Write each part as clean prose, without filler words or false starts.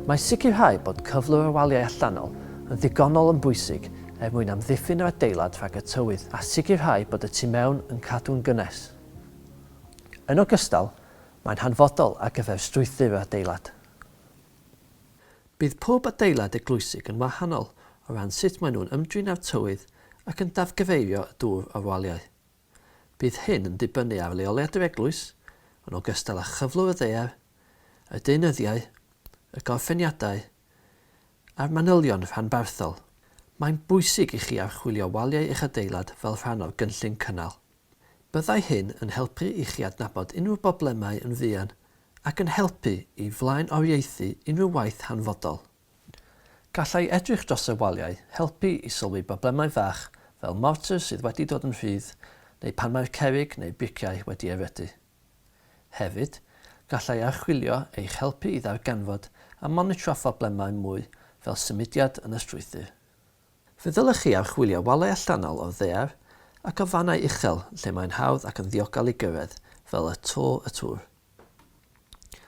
Mae sicrhau bod cyflwr y waliau allanol yn ddigonol yn bwysig mwyn amddiffyn yr adeilad rhag y tywydd a sicrhau bod y tu mewn yn cadw'n gynnes. Yn ogystal, mae'n hanfodol ar gyfer strwythur y adeilad. Bydd pob adeilad eglwysig yn wahanol o ran sut maen nhw'n ymdrin â'r tywydd ac yn dafgyfeirio y dŵr o'r waliau. Bydd hyn yn dibynnu ar leoliad yr eglwys, yn ogystal â chyflwr y ddaear, y deunyddiau, y gorffeniadau, a'r manylion rhanbarthol. Mae'n bwysig i chi archwilio waliau eich adeilad fel rhan o'r gynllun cynnal. Byddai hyn yn helpu i chi adnabod unrhyw broblemau yn fuan ac yn helpu i flaen oriaethu unrhyw waith hanfodol. Gallai edrych dros y waliau helpu i sylwi broblemau fach fel mortar sydd wedi dod yn rhydd neu pan mae'r cerrig neu briciau wedi erydu. Hefyd, gallai archwilio eich helpu i ddarganfod a monitro broblemau mwy fel symudiad yn y strwythur. Fe ddylech chi archwilio walau allanol o'r ddaear ac o fannau uchel lle mae'n hawdd ac yn ddiogel i gyrraedd fel y tŵr.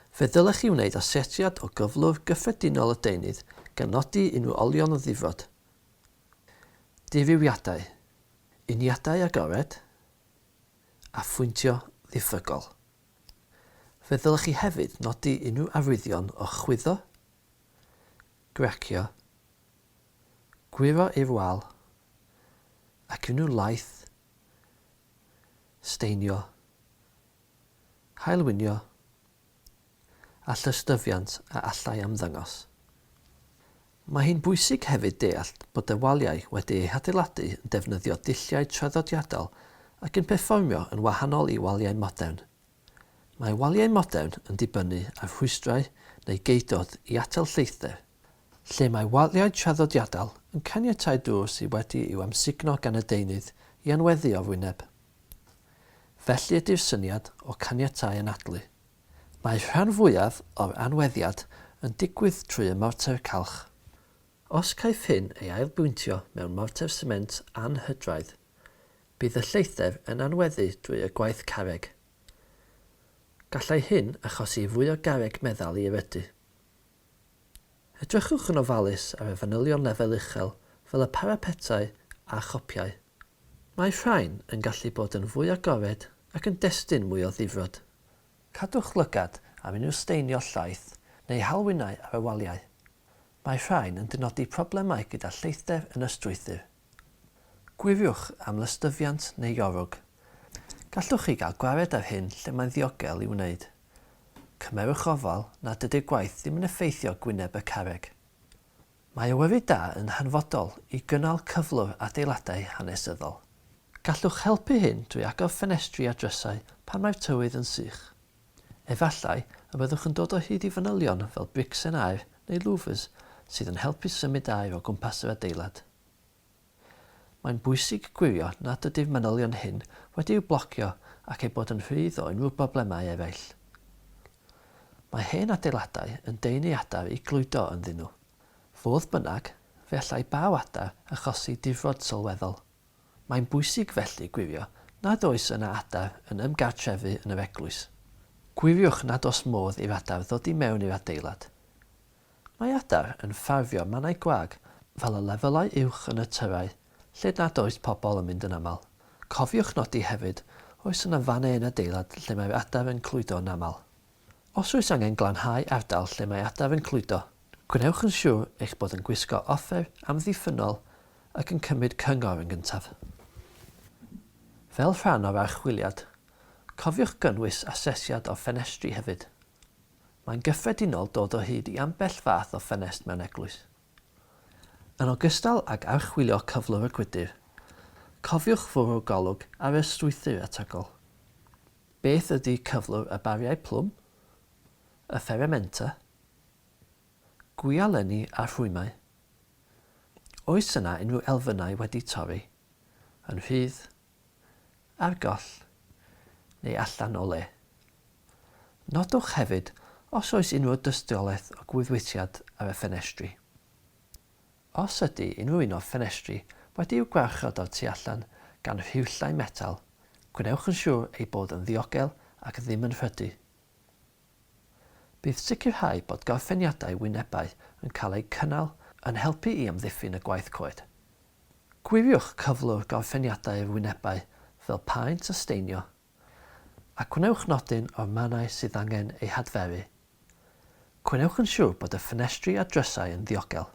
Fe ddylech chi wneud asetiad o gyflwr gyffredinol y deunydd gan nodi unrhyw olion o ddifrod. Dirywiadau, uniadau agored a phwyntio ddiffygol. Fe ddylech chi hefyd nodi unrhyw arwyddion o chwyddo, grecio, gwiro i'r wal ac unrhyw laeth, steinio, haelwynio a llystyfiant a allai ymddangos. Mae hi'n bwysig hefyd deall bod y waliau wedi eu adeiladu yn defnyddio dulliau traddodiadol ac yn perfformio yn wahanol i waliau modern. Mae waliau modern yn dibynnu ar rhwystrau neu geudodd i atal lleithder, lle mae waliau traddodiadol yn caniatáu dŵr sydd wedi i'w amsugno gan y deunydd i anweddu o'r wyneb. Felly ydy'r syniad o caniatáu anadlu. Mae'r rhan fwyaf o'r anweddiad yn digwydd trwy y morter calch. Os caiff hyn ei ailbwyntio mewn morter sement anhydraudd, bydd y lleithder yn anweddu drwy y gwaith carreg. Gallai hyn achosi fwy o garreg meddal i erydu. Edrychwch yn ofalus ar y fanylion lefel uchel fel y parapetau a chopiau. Mae rhain yn gallu bod yn fwy agored ac yn destun mwy o ddifrod. Cadwch lygad am unrhyw steinio llaeth neu halwynau ar y waliau. Mae rhain yn dynodi problemau gyda lleithder yn y strwythur. Gwiriwch am lystyfiant neu iorwg. Gallwch chi gael gwared ar hyn lle mae'n ddiogel i wneud. Cymerwch ofal nad ydy'r gwaith ddim yn effeithio gwyneb y carreg. Mae awyru da yn hanfodol i gynnal cyflwr adeiladau hanesyddol. Gallwch helpu hyn drwy agor ffenestri a drysau pan mae'r tywydd yn sych. Efallai y byddwch yn dod o hyd i fanylion fel brics yn aer neu louvers sydd yn helpu symud aer o gwmpas yr adeilad. Mae'n bwysig gwirio nad ydy'r manylion hyn wedi'w blocio ac ei bod yn rhydd o unrhyw broblemau eraill. Mae hen adeiladau yn deunu adar i glwydo ynddyn nhw. Fodd bynnag, fe allai baw adar achosi difrod sylweddol. Mae'n bwysig felly gwirio nad oes yna adar yn ymgartrefu yn yr eglwys. Gwiriwch nad oes modd i'r adar ddod i mewn i'r adeilad. Mae adar yn ffafrio mannau gwag fel y lefelau uwch yn y tyrau, lle nad oes pobl yn mynd yn aml. Cofiwch nodi hefyd oes yna fannau yn adeilad lle mae'r adar yn clwydo yn aml. Os oes angen glanhau ardal lle mae adar yn clwydo, gwnewch yn siŵr eich bod yn gwisgo offer amddiffynol ac yn cymryd cyngor yn gyntaf. Fel rhan o'r archwiliad, cofiwch gynnwys asesiad o ffenestri hefyd. Mae'n gyffredinol dod o hyd i ambell fath o ffenest mewn eglwys. Yn ogystal ag archwilio cyflwr y gwydr, cofiwch fwrw golwg ar y strwythur atagol. Beth ydy cyflwr y bariau plwm, y fferamenta, gwialenni a rhwymau? Oes yna unrhyw elfennau wedi torri, yn rhydd, ar goll neu allan o le? Nodwch hefyd os oes unrhyw dystiolaeth o gwyddwysiad ar y ffenestri. Os ydy unrhyw un o'r ffenestri wedi'w gwarchod o'r tu allan gan rhiwllau metal, gwnewch yn siŵr ei bod yn ddiogel ac ddim yn rhydu. Bydd sicrhau bod gorffeniadau wynebau yn cael eu cynnal yn helpu i amddiffyn y gwaith coed. Gwiriwch cyflwr gorffeniadau wynebau fel paent a steinio, a gwnewch nodyn o'r mannau sydd angen eu hadferu. Gwnewch yn siŵr bod y ffenestri a drysau yn ddiogel.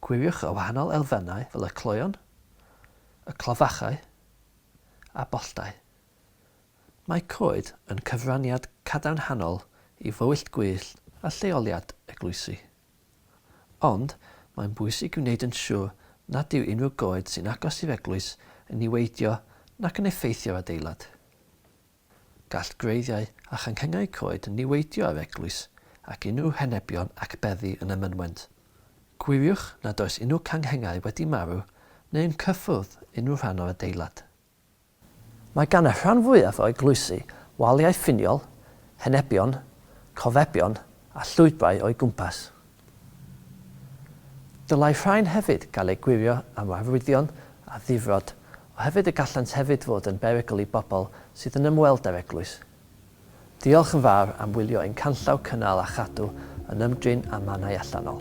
Gwiriwch y wahanol elfennau fel y cloeon, y clofachau a boltau. Mae coed yn cyfraniad cadarnhanol i fywyllt gwyllt a lleoliad eglwysu. Ond mae'n bwysig wneud yn siŵr nad yw unrhyw goed sy'n agos i'r eglwys yn niweidio nac yn effeithio'r adeilad. Gall greiddiau a changhengau coed yn niweidio ar eglwys ac unrhyw henebion ac beddi yn y mynwent. Gwiriwch nad oes unrhyw canghengau wedi marw neu'n cyffwrdd unrhyw rhan o'r adeilad. Mae gan y rhan fwyaf o eglwysu waliau ffiniol, henebion, cofebion a llwybrau o'i gwmpas. Dylai rhain hefyd gael eu gwirio am arwyddion a ddifrod, oherwydd y gallant hefyd fod yn berygl i bobl sydd yn ymweld â'r eglwys. Diolch yn fawr am wylio ein canllaw cynnal a chadw yn ymdrin a mannau allanol.